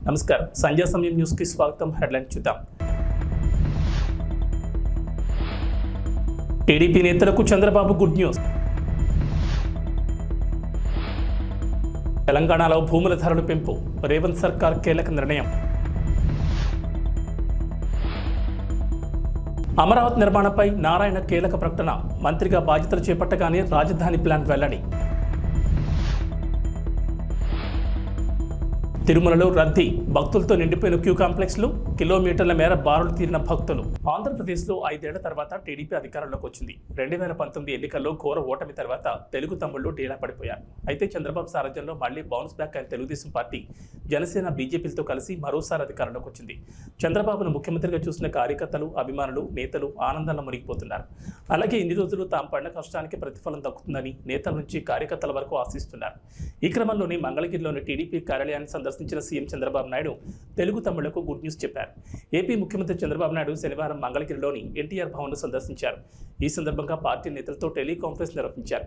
నమస్కారం. సంజయ్ సమయం న్యూస్ కి స్వాగతం. హెడ్లైన్ చూద్దాం. టీడీపీ నేతలకు చంద్రబాబు గుడ్ న్యూస్. తెలంగాణలో భూముల ధరలు పెంపు, రేవంత్ సర్కార్ కీలక నిర్ణయం. అమరావతి నిర్మాణంపై నారాయణ కీలక ప్రకటన, మంత్రిగా బాధ్యతలు చేపట్టగానే రాజధాని ప్లాన్ వెల్లడి. తిరుమలలో రద్దీ, భక్తులతో నిండిపోయిన క్యూ కాంప్లెక్స్లు, కిలోమీటర్ల మేర బారులు తీరిన భక్తులు. ఆంధ్రప్రదేశ్లో 5 ఏళ్ల తర్వాత టీడీపీ అధికారంలోకి వచ్చింది. 2019 ఎన్నికల్లో ఘోర ఓటమి తర్వాత తెలుగు తమ్ముళ్లు డీలా పడిపోయారు. అయితే చంద్రబాబు సారథ్యంలో మళ్లీ బౌన్స్ బ్యాక్ అయిన తెలుగుదేశం పార్టీ జనసేన బీజేపీలతో కలిసి మరోసారి అధికారంలోకి వచ్చింది. చంద్రబాబును ముఖ్యమంత్రిగా చూసిన కార్యకర్తలు, అభిమానులు, నేతలు ఆనందంలో మునిగిపోతున్నారు. అలాగే ఇన్ని రోజులు తాము పడిన కష్టానికి ప్రతిఫలం దక్కుతుందని నేతల నుంచి కార్యకర్తల వరకు ఆశిస్తున్నారు. ఈ క్రమంలోనే మంగళగిరిలోని టీడీపీ కార్యాలయాన్ని సందర్శించిన సీఎం చంద్రబాబు నాయుడు తెలుగు తమ్ముళ్లకు గుడ్ న్యూస్ చెప్పారు. ఏపీ ముఖ్యమంత్రి చంద్రబాబు నాయుడు శనివారం మంగళగిరిలోని ఎన్టీఆర్ భవన్ను సందర్శించారు. ఈ సందర్భంగా పార్టీ నేతలతో టెలికాన్ఫరెన్స్ నిర్వహించారు.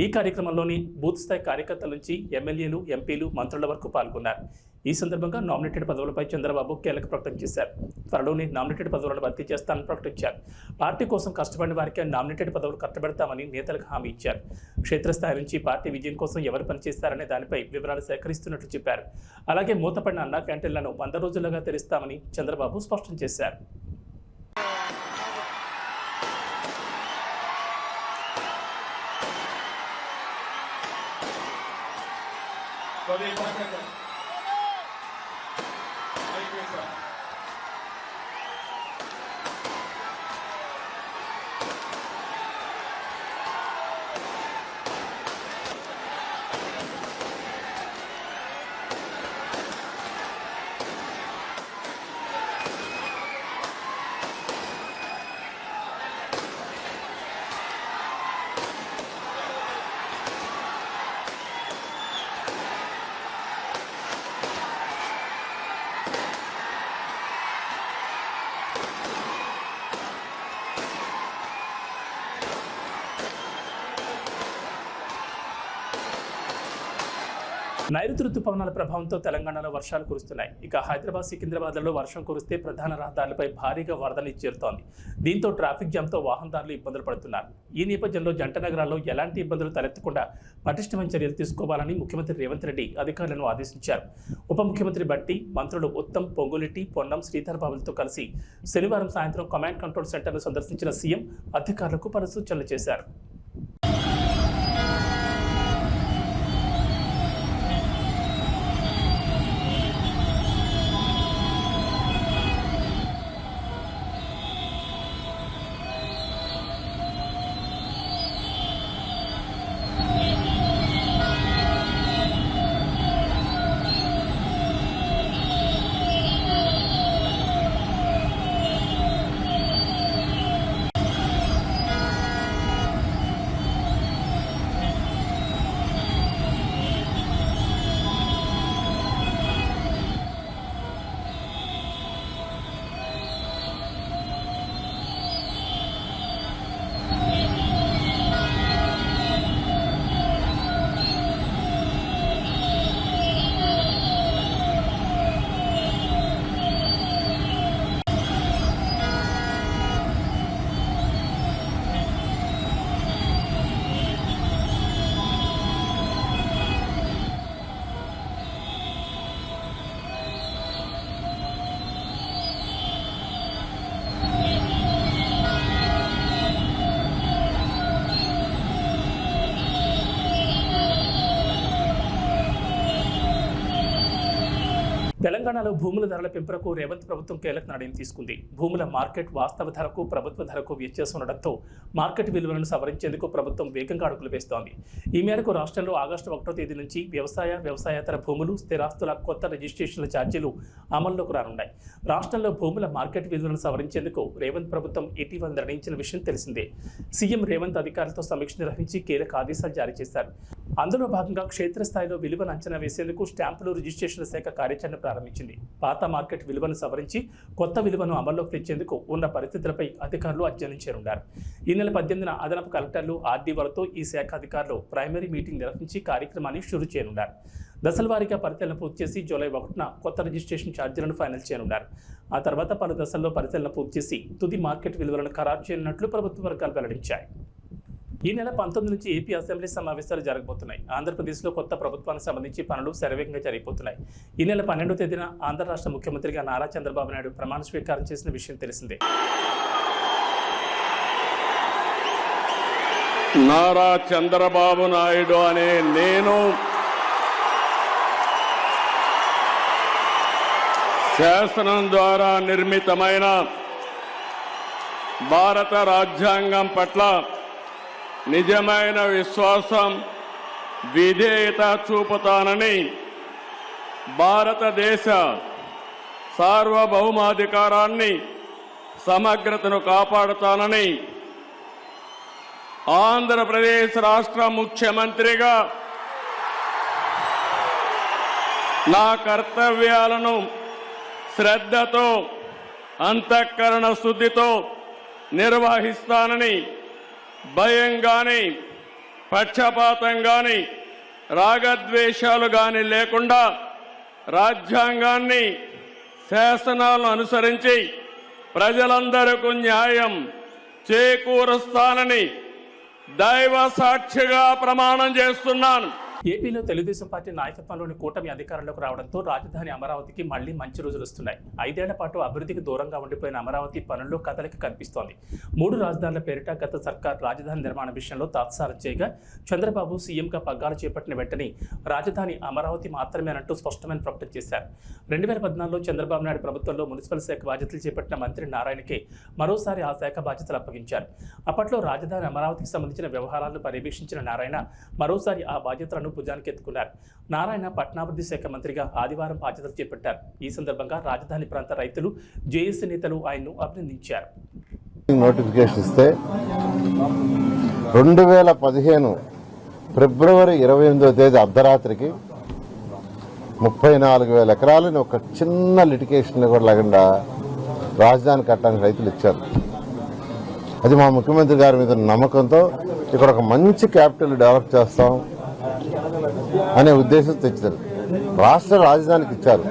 ఈ కార్యక్రమంలోని బూత్ స్థాయి కార్యకర్తల నుంచి ఎమ్మెల్యేలు, ఎంపీలు, మంత్రుల వరకు పాల్గొన్నారు. ఈ సందర్భంగా నామినేటెడ్ పదవులపై చంద్రబాబు కీలక ప్రకటన చేశారు. త్వరలోనే నామినేటెడ్ పదవులను భర్తీ చేస్తానని ప్రకటించారు. పార్టీ కోసం కష్టపడిన వారికి నామినేటెడ్ పదవులు కట్టబెడతామని నేతలకు హామీ ఇచ్చారు. క్షేత్రస్థాయి నుంచి పార్టీ విజయం కోసం ఎవరు పనిచేస్తారనే దానిపై వివరాలు సేకరిస్తున్నట్లు చెప్పారు. అలాగే మూతపడిన అన్నా క్యాంటీన్లను 100 రోజులుగా తెరుస్తామని చంద్రబాబు స్పష్టం చేశారు. నైరుతి రుతుపవనాల ప్రభావంతో తెలంగాణలో వర్షాలు కురుస్తున్నాయి. ఇక హైదరాబాద్, సికింద్రాబాద్లలో వర్షం కురిస్తే ప్రధాన రహదారులపై భారీగా వరదలు చేరుతోంది. దీంతో ట్రాఫిక్ జామ్తో వాహనదారులు ఇబ్బందులు పడుతున్నారు. ఈ నేపథ్యంలో జంట నగరాల్లో ఎలాంటి ఇబ్బందులు తలెత్తకుండా పటిష్టమైన చర్యలు తీసుకోవాలని ముఖ్యమంత్రి రేవంత్ రెడ్డి అధికారులను ఆదేశించారు. ఉప ముఖ్యమంత్రి బట్టి, మంత్రులు ఉత్తమ్, పొంగులెట్టి, పొన్నం, శ్రీధర్ బాబులతో కలిసి శనివారం సాయంత్రం కమాండ్ కంట్రోల్ సెంటర్ను సందర్శించిన సీఎం అధికారులకు పలు సూచనలు చేశారు. తెలంగాణలో భూముల ధరల పెంపునకు రేవంత్ ప్రభుత్వం కీలక నిర్ణయం తీసుకుంది. భూముల మార్కెట్ వాస్తవ ధరకు, ప్రభుత్వ ధరకు వ్యత్యాసం ఉండడంతో మార్కెట్ విలువలను సవరించేందుకు ప్రభుత్వం వేగంగా అడుగులు వేస్తోంది. ఈ మేరకు రాష్ట్రంలో ఆగస్టు 1వ తేదీ నుంచి వ్యవసాయేతర భూములు, స్థిరాస్తుల కొత్త రిజిస్ట్రేషన్ల ఛార్జీలు అమల్లోకి రానున్నాయి. రాష్ట్రంలో భూముల మార్కెట్ విలువలను సవరించేందుకు రేవంత్ ప్రభుత్వం ఇటీవల నిర్ణయించిన విషయం తెలిసిందే. సీఎం రేవంత్ అధికారులతో సమీక్ష నిర్వహించి కీలక ఆదేశాలు జారీ చేశారు. అందులో భాగంగా క్షేత్రస్థాయిలో విలువను అంచనా వేసేందుకు స్టాంపులు, రిజిస్ట్రేషన్ల శాఖ కార్యాచరణ ప్రారంభించింది. పాత మార్కెట్ విలువను సవరించి కొత్త విలువను అమల్లోకి తెచ్చేందుకు ఉన్న పరిస్థితులపై అధికారులు అధ్యయనం చేయనున్నారు. ఈ నెల 18న అదనపు కలెక్టర్లు, ఆర్డీఓలతో ఈ శాఖ అధికారులు ప్రైమరీ మీటింగ్ నిర్వహించి కార్యక్రమాన్ని షురూ చేయనున్నారు. దశల వారీగా పరిశీలన పూర్తి చేసి జూలై 1న కొత్త రిజిస్ట్రేషన్ ఛార్జీలను ఫైనల్ చేయనున్నారు. ఆ తర్వాత పలు దశల్లో పరిశీలన పూర్తి చేసి తుది మార్కెట్ విలువలను ఖరారు చేయనున్నట్లు ప్రభుత్వ వర్గాలు వెల్లడించాయి. ఈ నెల 19 నుంచి ఏపీ అసెంబ్లీ సమావేశాలు జరగబోతున్నాయి. ఆంధ్రప్రదేశ్లో కొత్త ప్రభుత్వానికి సంబంధించి పనులు శరవేగంగా జరిగిపోతున్నాయి. ఈ నెల 12వ తేదీన ఆంధ్ర రాష్ట్ర ముఖ్యమంత్రిగా నారా చంద్రబాబు నాయుడు ప్రమాణ స్వీకారం చేసిన విషయం తెలిసిందే. నారా చంద్రబాబు నాయుడు అనే నేను శాసనం ద్వారా నిర్మితమైన భారత రాజ్యాంగం పట్ల నిజమైన విశ్వాసం, విధేయత చూపుతానని, భారతదేశ సార్వభౌమాధికారాన్ని, సమగ్రతను కాపాడుతానని ఆంధ్రప్రదేశ్ రాష్ట్ర ముఖ్యమంత్రిగా నా కర్తవ్యాలను శ్రద్ధతో, అంతఃకరణ శుద్ధితో నిర్వహిస్తానని, భయం గాని, పక్షపాతం గాని, రాగద్వేషాలు గాని లేకుండా రాజ్యాంగాన్ని, శాసనాలను అనుసరించి ప్రజలందరికీ న్యాయం చేకూరుస్తానని దైవ సాక్షిగా ప్రమాణం చేస్తున్నాను. ఏపీలో తెలుగుదేశం పార్టీ నాయకత్వంలోని కూటమి అధికారంలోకి రావడంతో రాజధాని అమరావతికి మళ్లీ మంచి రోజులు వస్తున్నాయి. 5 ఏళ్ల పాటు అభివృద్ధికి దూరంగా ఉండిపోయిన అమరావతి పనుల్లో కదలిక కనిపిస్తోంది. 3 రాజధానుల పేరిట గత సర్కార్ రాజధాని నిర్మాణ విషయంలో తాత్సారం చేయగా చంద్రబాబు సీఎంగా పగ్గాలు చేపట్టిన వెంటనే రాజధాని అమరావతి మాత్రమేనంటూ స్పష్టమైన ప్రకటన చేశారు. 2014లో చంద్రబాబు నాయుడు ప్రభుత్వంలో మున్సిపల్ శాఖ బాధ్యతలు చేపట్టిన మంత్రి నారాయణకే మరోసారి ఆ శాఖ బాధ్యతలు అప్పగించారు. అప్పట్లో రాజధాని అమరావతికి సంబంధించిన వ్యవహారాలను పర్యవేక్షించిన నారాయణ మరోసారి ఆ బాధ్యతలను భుజానికి ఎత్తుకున్నారు. నారాయణ పట్టణాభివృద్ధి శాఖ మంత్రిగా ఆదివారం బాధ్యతలు చేపట్టారు. ఈ సందర్భంగా రాజధాని ప్రాంత రైతులు, జేఏసీ నేతలు ఆయన్ను అభినందించారు. నోటిఫికేషన్ ఇస్తే 2015 ఫిబ్రవరి 28వ తేదీ అర్ధరాత్రికి 34,000 ఎకరాలని ఒక చిన్న లిటికేషన్ కూడా లేకుండా రాజధాని కట్టడానికి రైతులు ఇచ్చారు. అది మా ముఖ్యమంత్రి గారి మీద నమ్మకంతో ఇక్కడ ఒక మంచి క్యాపిటల్ డెవలప్ చేస్తాం అనే ఉద్దేశం తెచ్చారు. రాష్ట్ర రాజధానికి ఇచ్చారు.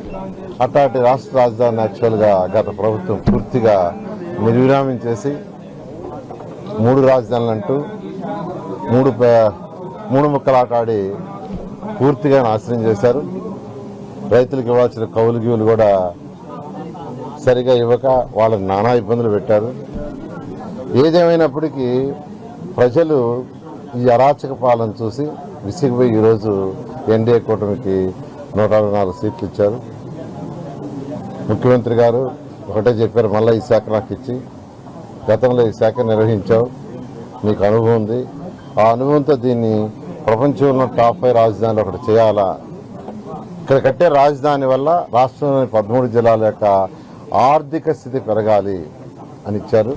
అట్లాంటి రాష్ట్ర రాజధాని యాక్చువల్గా గత ప్రభుత్వం పూర్తిగా నిర్విరామం చేసి 3 రాజధానులు అంటూ మూడు ముక్కలాట ఆడి పూర్తిగా నాశనం చేశారు. రైతులకు ఇవ్వాల్సిన కౌలు గీవులు కూడా సరిగా ఇవ్వక వాళ్ళకి నానా ఇబ్బందులు పెట్టారు. ఏదేమైనప్పటికీ ప్రజలు ఈ అరాచక పాలన చూసి విసిగిపోయి ఈరోజు ఎన్డీఏ కూటమికి 164 సీట్లు ఇచ్చారు. ముఖ్యమంత్రి గారు ఒకటే చెప్పారు, మళ్ళీ ఈ శాఖ నాకు ఇచ్చి, గతంలో ఈ శాఖ నిర్వహించావు, నీకు అనుభవం ఉంది, ఆ అనుభవంతో దీన్ని ప్రపంచంలో టాప్ 5 రాజధానిలో ఒకటి చేయాలా, ఇక్కడ కట్టే రాజధాని వల్ల రాష్ట్రంలోని 13 జిల్లాల యొక్క ఆర్థిక స్థితి పెరగాలి అని ఇచ్చారు.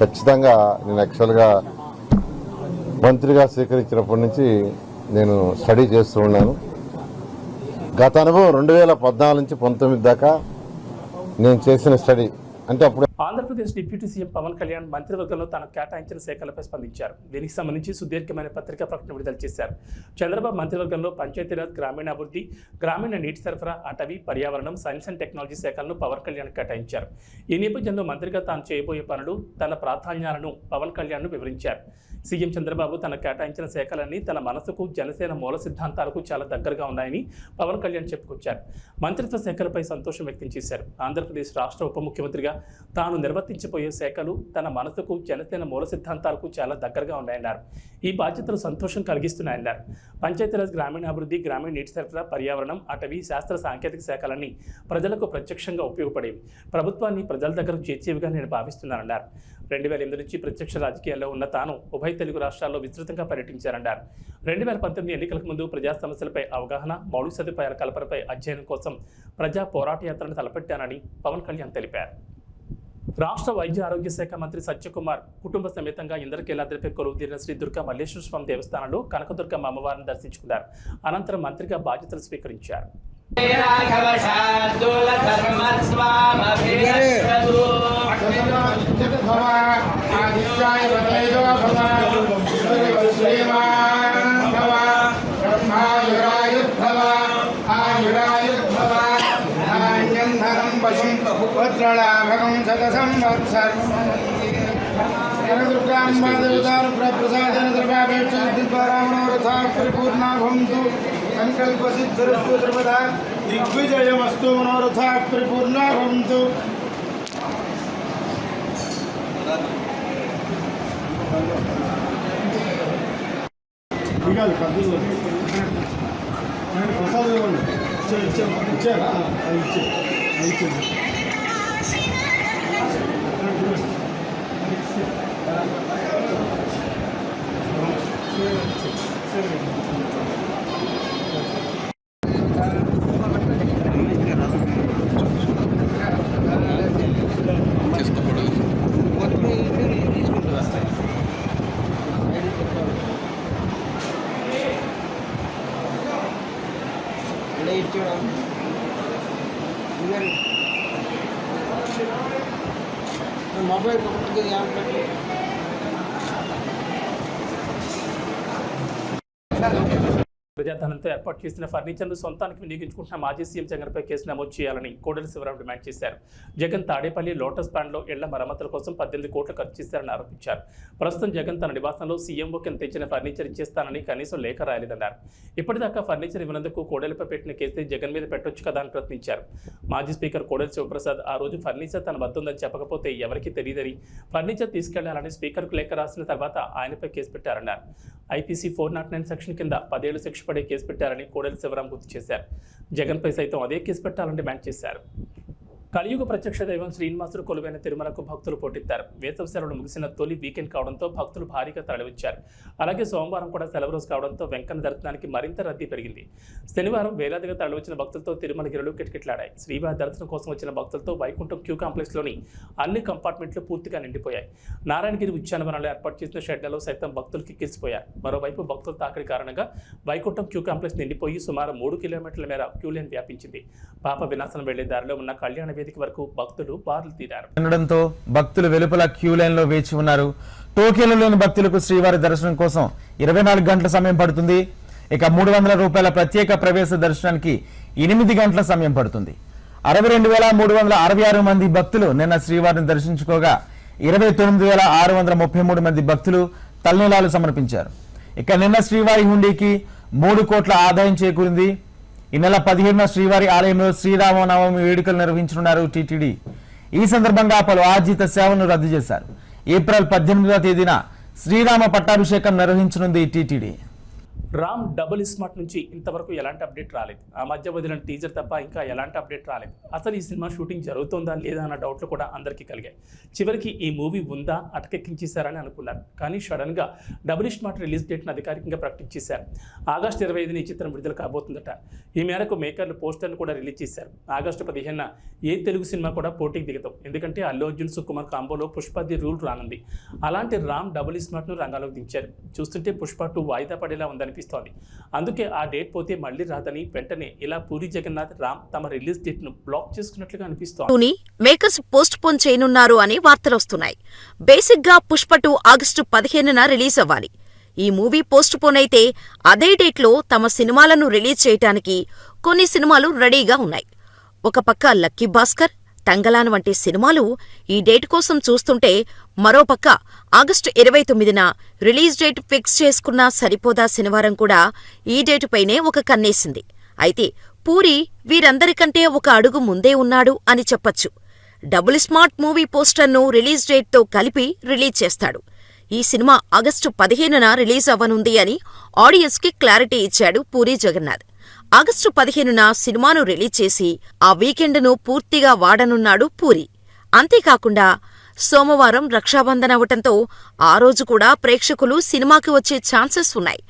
ఖచ్చితంగా నేను యాక్చువల్గా మంత్రిగా స్వీకరించినప్పటి నుంచి నేను స్టడీ చేస్తూ ఉన్నాను. గత అనుభవం 2014 నుంచి 19 దాకా నేను చేసిన స్టడీ అంటే అప్పుడు ఆంధ్రప్రదేశ్ డిప్యూటీ సీఎం పవన్ కళ్యాణ్ మంత్రివర్గంలో తనకు కేటాయించిన శాఖలపై స్పందించారు. దీనికి సంబంధించి సుదీర్ఘమైన పత్రికా ప్రకటన విడుదల చేశారు. చంద్రబాబు మంత్రివర్గంలో పంచాయతీరాజ్, గ్రామీణాభివృద్ధి, గ్రామీణ నీటి సరఫరా, అటవీ, పర్యావరణం, సైన్స్ అండ్ టెక్నాలజీ శాఖలను పవన్ కళ్యాణ్ కేటాయించారు. ఈ నేపథ్యంలో మంత్రిగా తాను చేయబోయే పనులు, తన ప్రాధాన్యాలను పవన్ కళ్యాణ్ వివరించారు. సీఎం చంద్రబాబు తన కేటాయించిన శాఖలన్నీ తన మనసుకు, జనసేన మూల సిద్ధాంతాలకు చాలా దగ్గరగా ఉన్నాయని పవన్ కళ్యాణ్ చెప్పుకొచ్చారు. మంత్రిత్వ శాఖలపై సంతోషం వ్యక్తం చేశారు. ఆంధ్రప్రదేశ్ రాష్ట్ర ఉప ముఖ్యమంత్రిగా తాను నిర్వర్తించబోయే శాఖలు తన మనసుకు, జనసేన మూల సిద్ధాంతాలకు చాలా దగ్గరగా ఉన్నాయన్నారు. ఈ బాధ్యతలు సంతోషం కలిగిస్తున్నాయన్నారు. పంచాయతీరాజ్, గ్రామీణాభివృద్ధి, గ్రామీణ నీటి సరఫరా, పర్యావరణం, అటవీ, శాస్త్ర సాంకేతిక శాఖలన్నీ ప్రజలకు ప్రత్యక్షంగా ఉపయోగపడేవి. ప్రభుత్వాన్ని ప్రజల దగ్గరకు చేర్చేవిగా నేను భావిస్తున్నానన్నారు. 2008 నుంచి ప్రత్యక్ష రాజకీయాల్లో ఉన్న తాను ఉభయ తెలుగు రాష్ట్రాల్లో విస్తృతంగా పర్యటించారన్నారు. 2019 ఎన్నికలకు ముందు ప్రజా సమస్యలపై అవగాహన, మౌలిక సదుపాయాల కల్పనపై అధ్యయనం కోసం ప్రజా పోరాట యాత్రను తలపెట్టానని పవన్ కళ్యాణ్ తెలిపారు. రాష్ట్ర వైద్య ఆరోగ్య శాఖ మంత్రి సత్యకుమార్ కుటుంబ సమేతంగా ఇంద్రకీలాద్రిపై కొలువుదీరిన శ్రీ దుర్గా మల్లేశ్వర స్వామి దేవస్థానంలో కనకదుర్గమ్మ అమ్మవారిని దర్శించుకున్నారు. అనంతరం మంత్రిగా బాధ్యతలు స్వీకరించారు. భవ వజ్రలాభకం శత సంవత్సరం దుర్గాంబా దేవతానుగ్రహప్రసాదేన ద్రవ్యాపేక్ష పరిపూర్ణా భవంతు సంకల్పసిద్ధిరస్తు సర్వదా దిగ్విజయమస్తు మనోరథా పరిపూర్ణా భవంతు. మొబైల్ ప్రజాధనంతో ఏర్పాటు చేసిన ఫర్నిచర్ను సొంతానికి వినియోగించుకుంటున్న మాజీ సీఎం జగన్పై కేసు నమోదు చేయాలని కోడెల శివరాం డిమాండ్ చేశారు. జగన్ తాడేపల్లి లోటస్ పాండ్లో ఇళ్ల మరమ్మతుల కోసం 18 కోట్లు ఖర్చు చేశారని ఆరోపించారు. ప్రస్తుతం జగన్ తన నివాసంలో సీఎంఓ కింద తెచ్చిన ఫర్నిచర్ ఇచ్చేస్తానని కనీసం లేఖ రాలేదన్నారు. ఇప్పటిదాకా ఫర్నిచర్ ఇవ్వనందుకు కోడెలపై పెట్టిన కేసు జగన్ మీద పెట్టొచ్చు కదా అని ప్రశ్నించారు. మాజీ స్పీకర్ కోడెల శివప్రసాద్ ఆ రోజు ఫర్నిచర్ తన వద్ద ఉందని చెప్పకపోతే ఎవరికీ తెలియదని ఫర్నిచర్ తీసుకెళ్లాలని స్పీకర్కు లేఖ రాసిన తర్వాత ఆయనపై కేసు పెట్టారన్నారు. ఐపీసీ 409 సెక్షన్ కింద 10 ఏళ్లు శిక్ష పడే కేసు పెట్టారని కోడెల శివరాం గుర్తు చేశారు. జగన్పై సైతం అదే కేసు పెట్టాలని డిమాండ్ చేశారు. కలియుగ ప్రత్యక్ష దైవం శ్రీనివాసుడు కొలువైన తిరుమలకు భక్తులు పోటెత్తారు. వేసవి సెలవులు ముగిసిన తొలి వీకెండ్ కావడంతో భక్తులు భారీగా తరలివచ్చారు. అలాగే సోమవారం కూడా సెలవు రోజు కావడంతో వెంకన్న దర్శనానికి మరింత రద్దీ పెరిగింది. శనివారం వేలాదిగా తరలివచ్చిన భక్తులతో తిరుమలగిరులు కిటకిటలాడాయి. శ్రీవారి దర్శనం కోసం వచ్చిన భక్తులతో వైకుంఠం క్యూ కాంప్లెక్స్లోని అన్ని కంపార్ట్మెంట్లు పూర్తిగా నిండిపోయాయి. నారాయణగిరి ఉద్యానవనంలో ఏర్పాటు చేసిన షెడ్లలో సైతం భక్తులు కిక్కిరిసిపోయారు. మరోవైపు భక్తుల తాకిడి కారణంగా వైకుంఠం క్యూ కాంప్లెక్స్ నిండిపోయి సుమారు 3 కిలోమీటర్ల మేర క్యూ లైన్ వ్యాపించింది. పాప వినాశనం వెళ్లే దారిలో ఉన్న కళ్యాణ వేదిక వరకు భక్తులు బారులు తీరారు. ఉండడంతో భక్తులు వెలుపల క్యూ లైన్ లో వేచి ఉన్నారు. టోకెన్లు లేని భక్తులకు శ్రీవారి దర్శనం కోసం 24 గంటల సమయం పడుతుంది. ఇక 300 రూపాయల ప్రత్యేక ప్రవేశ దర్శనానికి 8 గంటల సమయం పడుతుంది. 62,366 మంది భక్తులు నిన్న శ్రీవారిని దర్శించుకోగా 29,633 మంది భక్తులు తలనీలాలు సమర్పించారు. ఇక నిన్న శ్రీవారి హుండీకి 3 కోట్ల ఆదాయం చేకూరింది. ఈ నెల 17న శ్రీవారి ఆలయంలో శ్రీరామనవమి వేడుకలు నిర్వహించనున్నారు టీటీడీ. ఈ సందర్భంగా పలు ఆర్జిత సేవలను రద్దు చేశారు. ఏప్రిల్ 18వ తేదీన శ్రీరామ పట్టాభిషేకం నిర్వహించనుంది టీటీడీ. రామ్ డబుల్ స్మార్ట్ నుంచి ఇంతవరకు ఎలాంటి అప్డేట్ రాలేదు. ఆ మధ్య వదిలిన టీజర్ తప్ప ఇంకా ఎలాంటి అప్డేట్ రాలేదు. అసలు ఈ సినిమా షూటింగ్ జరుగుతుందా లేదా అన్న డౌట్లు కూడా అందరికీ కలిగాయి. చివరికి ఈ మూవీ ఉందా అటకెక్కించేశారని అనుకున్నారు. కానీ సడన్గా డబుల్ స్మార్ట్ రిలీజ్ డేట్ను అధికారికంగా ప్రకటించేశారు. ఆగస్టు 25న ఈ చిత్రం విడుదల కాబోతుందట. ఈ మేరకు మేకర్లు పోస్టర్ను కూడా రిలీజ్ చేశారు. ఆగస్టు 15న ఏ తెలుగు సినిమా కూడా పోటీకి దిగుతాం. ఎందుకంటే అల్లు అర్జున్ సుకుమార్ కాంబోలో పుష్ప ది రూల్ రానుంది. అలాంటి రామ్ డబుల్ స్మార్ట్ను రంగంలోకి దించారు. చూస్తుంటే పుష్ప 2 వాయిదా పడేలా ఉందని అందుకే ఆ డేట్ పోతే మళ్ళీ రాదని వెంటనే ఇలా పూరి జగన్నాథ్ రామ్ తమ రిలీజ్ డేట్ ను బ్లాక్ చేసుకున్నట్లుగా అనిపిస్తోంది. మేకర్స్ పోస్ట్ పోన్ చేయనున్నారు అని వార్తలు వస్తున్నాయి. బేసిక్ గా పుష్ప 2 ఆగస్టు 15న రిలీజ్ అవ్వాలి. ఈ మూవీ పోస్ట్ పోన్ అయితే అదే డేట్ లో తమ సినిమాలను రిలీజ్ చేయటానికి కొన్ని సినిమాలు రెడీగా ఉన్నాయి. ఒక పక్క లక్కీ భాస్కర్, తంగలాన్ వంటి సినిమాలు ఈ డేట్ కోసం చూస్తుంటే, మరోపక్క ఆగస్టు 29న రిలీజ్ డేట్ ఫిక్స్ చేసుకున్నా సరిపోదా శనివారం కూడా ఈ డేటుపైనే ఒక కన్నేసింది. అయితే పూరి వీరందరికంటే ఒక అడుగు ముందే ఉన్నాడు అని చెప్పొచ్చు. డబుల్ స్మార్ట్ మూవీ పోస్టర్ను రిలీజ్ డేట్తో కలిపి రిలీజ్ చేస్తాడు. ఈ సినిమా ఆగస్టు 15న రిలీజ్ అవ్వనుంది అని ఆడియన్స్కి క్లారిటీ ఇచ్చాడు పూరి జగన్నాథ్. ఆగస్టు 15న సినిమాను రిలీజ్ చేసి ఆ వీకెండ్ను పూర్తిగా వాడనున్నాడు పూరి. అంతేకాకుండా సోమవారం రక్షాబంధన్ అవటంతో ఆ రోజు కూడా ప్రేక్షకులు సినిమాకి వచ్చే ఛాన్సెస్ ఉన్నాయి.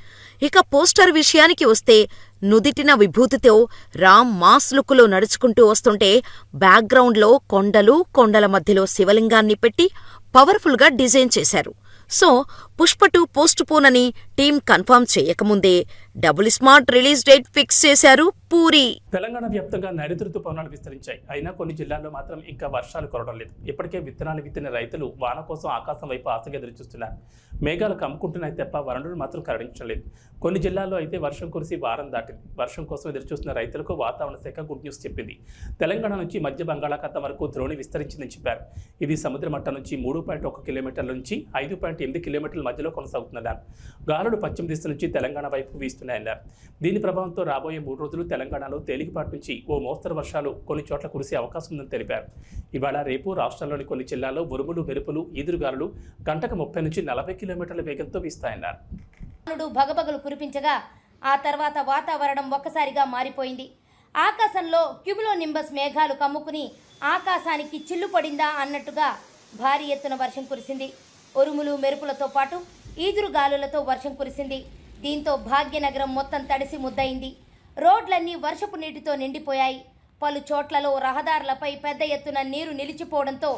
ఇక పోస్టర్ విషయానికి వస్తే నుదిటిన విభూతితో రామ్ మాస్ లుక్లో నడుచుకుంటూ వస్తుంటే బ్యాక్గ్రౌండ్లో కొండలు, కొండల మధ్యలో శివలింగాన్ని పెట్టి పవర్ఫుల్గా డిజైన్ చేశారు. సో పుష్ప 2 పోస్ట్ పోన్ అని టీం కన్ఫర్మ్ చేయకముందే double smart release date fix చేశారు పూరి. తెలంగాణ వ్యాప్తంగా నైరుతి రుతుపవనాలు విస్తరించాయి. అయినా కొన్ని జిల్లాల్లో మాత్రం ఇంకా వర్షాలు కురవడం లేదు. ఇప్పటికే విత్తనాలు విత్తిన రైతులు వాన కోసం ఆకాశం వైపు ఆశగా ఎదురుచూస్తున్నారు. మేఘాలు కమ్ముకుంటున్నాయి తప్ప వనరులు మాత్రం కరుణించడం లేదు. కొన్ని జిల్లాల్లో అయితే వర్షం కురిసి వారం దాటింది. వర్షం కోసం ఎదురుచూస్తున్న రైతులకు వాతావరణ శాఖ గుడ్ న్యూస్ చెప్పింది. తెలంగాణ నుంచి మధ్య బంగాళాఖాతం వరకు ద్రోణి విస్తరించిందని చెప్పారు. ఇది సముద్ర మట్టం నుంచి 3.1 కిలోమీటర్ల నుంచి 5.8 కిలోమీటర్ల మధ్యలో కొనసాగుతుందన్నారు. గాలులు పశ్చిమ దిశ నుంచి తెలంగాణ వైపు వీస్తున్నాయన్నారు. దీని ప్రభావంతో రాబోయే 3 రోజులు తెలంగాణలో తేలికపాటి నుంచి ఓ మోస్తరు వర్షాలు కొన్ని చోట్ల కురిసే అవకాశం ఉందని తెలిపారు. ఇవాళ రేపు రాష్ట్రంలోని కొన్ని జిల్లాల్లో ఉరుములు మెరుపులు ఈదురుగాలులు గంటకు 30 నుంచి 40 కిలోమీటర్ల వేగంతో వీస్తాయన్నారు. భగభగలు కురిపించగా ఆ తర్వాత వాతావరణం ఒక్కసారిగా మారిపోయింది. ఆకాశంలో క్యూములో నింబస్ మేఘాలు కమ్ముకుని ఆకాశానికి చిల్లు పడిందా అన్నట్టుగా భారీ ఎత్తున వర్షం కురిసింది. ఉరుములు మెరుపులతో పాటు ఈదురుగాలులతో వర్షం కురిసింది. దీంతో భాగ్యనగరం మొత్తం తడిసి ముద్దయింది. రోడ్లన్నీ వర్షపు నీటితో నిండిపోయాయి. పలు చోట్లలో రహదారులపై పెద్ద ఎత్తున నీరు నిలిచిపోవడంతో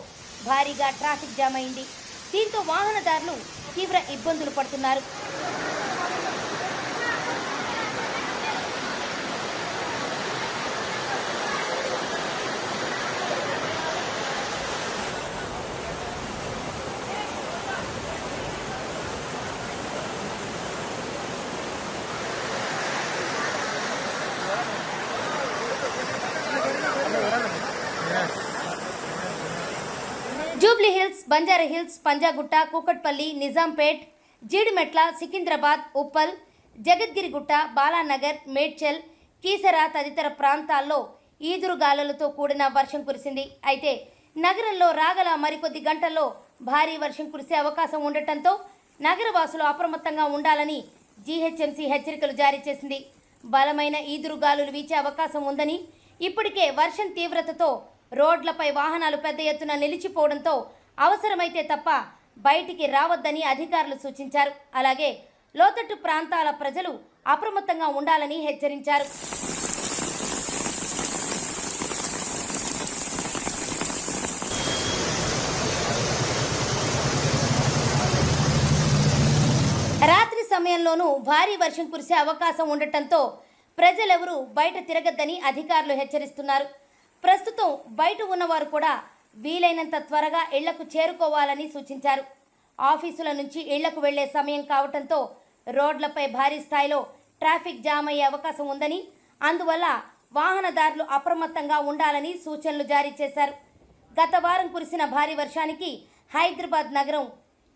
భారీగా ట్రాఫిక్ జామ్ అయింది. దీంతో వాహనదారులు తీవ్ర ఇబ్బందులు పడుతున్నారు. Jubilee hills, Banjara hills, Panjagutta, Kukatpally, Nizampet, Jeedimetla, Secunderabad, Uppal, Jagadgirigutta, Balanagar, Medchal, Keesara తదితర ప్రాంతాల్లో ఈదురుగాలులతో కూడిన వర్షం కురిసింది. అయితే నగరంలో రాగల మరికొద్ది గంటల్లో భారీ వర్షం కురిసే అవకాశం ఉండటంతో నగరవాసులు అప్రమత్తంగా ఉండాలని జీహెచ్ఎంసీ హెచ్చరికలు జారీ చేసింది. బలమైన ఈదురుగాలులు వీచే అవకాశం ఉందని, ఇప్పటికే వర్షం తీవ్రతతో రోడ్లపై వాహనాలు పెద్ద ఎత్తున నిలిచిపోవడంతో అవసరమైతే తప్ప బయటికి రావద్దని అధికారులు సూచించారు. అలాగే లోతట్టు ప్రాంతాల ప్రజలు అప్రమత్తంగా ఉండాలని హెచ్చరించారు. రాత్రి సమయంలోనూ భారీ వర్షం కురిసే అవకాశం ఉండటంతో ప్రజలెవరూ బయట తిరగద్దని అధికారులు హెచ్చరిస్తున్నారు. ప్రస్తుతం బయట ఉన్నవారు కూడా వీలైనంత త్వరగా ఇళ్లకు చేరుకోవాలని సూచించారు. ఆఫీసుల నుంచి ఇళ్లకు వెళ్లే సమయం కావడంతో రోడ్లపై భారీ స్థాయిలో ట్రాఫిక్ జామ్ అయ్యే అవకాశం ఉందని, అందువల్ల వాహనదారులు అప్రమత్తంగా ఉండాలని సూచనలు జారీ చేశారు. గత వారం కురిసిన భారీ వర్షానికి హైదరాబాద్ నగరం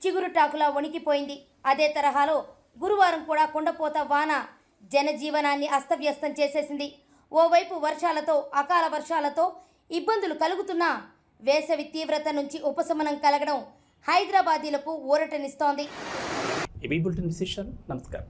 చిగురుటాకులా వణికిపోయింది. అదే తరహాలో గురువారం కూడా కుండపోత వాన జనజీవనాన్ని అస్తవ్యస్తం చేసేసింది. ఓవైపు వర్షాలతో అకాల వర్షాలతో ఇబ్బందులు కలుగుతున్నా వేసవి తీవ్రత నుంచి ఉపశమనం కలగడం హైదరాబాదీలకు ఊరటనిస్తోంది. ఇవి బులెటిన్ విశేషాలు. నమస్కారం.